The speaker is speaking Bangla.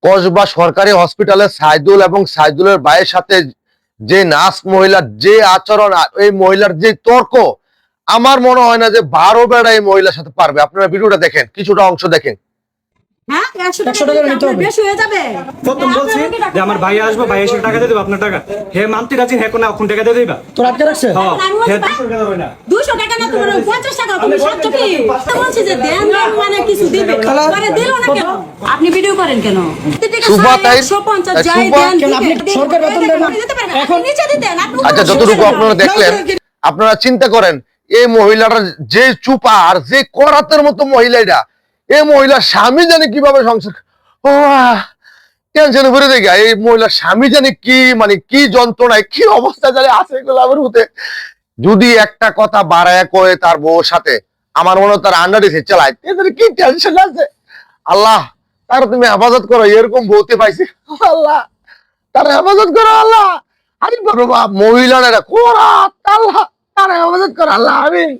কসবা সরকারি হসপিটালে সাইদুল এবং সাইদুলের ভাইয়ের সাথে যে নার্স মহিলার যে আচরণ, এই মহিলার যে তর্ক, আমার মনে হয় না যে 12 বেড়া এই মহিলার সাথে পারবে। আপনারা ভিডিওটা দেখেন, কিছুটা অংশ দেখেন। হ্যাঁ 100 টাকা নিতে হবে, বেশি হয়ে যাবে। প্রথম বলছি যে আমার ভাই আসবে, ভাই এসে টাকা দিয়ে দেব, আপনার টাকা হে মানতে রাজি, হে কোন এখন টাকা দিয়ে দিবা তোর আটকে রাখছে। হ্যাঁ হে 200 টাকা না, তোমার 50 টাকা, তুমি 700 কি বলছি যে দেন মানে কিছু দিবে, পরে দিল না কেন? আপনি ভিডিও করেন কেন? সুফা তাই 150 যাই সুফা দেন, কেন আপনি সরকার বেতন দেন না? এখন নিচে দিতেন আপনি। আচ্ছা, যতটুকু আপনারা দেখলেন, আপনারা চিন্তা করেন এই মহিলাটা যে চুপা আর যে করাতের মতো মহিলা, এটা এই মহিলার স্বামী জানে কিভাবে সংসার, ও টেনশনে ভরে দেখা এই মহিলার স্বামী জানে কি মানে কি যন্ত্রণায় কি অবস্থা জানে আছে এগুলো আমার হতে। যদি একটা কথা বাড়ায় কয়ে তার বউর সাথে, আমার মনে হয় তার আন্ডারে সে চালায়, এদের কি টেনশন আছে। আল্লাহ তার তুমি হেফাজত করো, এরকম বউতে পাইছি আল্লাহ, তার হেফাজত করো আল্লাহ। আরে বাবা মহিলারা কোরা আল্লাহ, তার হেফাজত করো আল্লাহ। আমিন।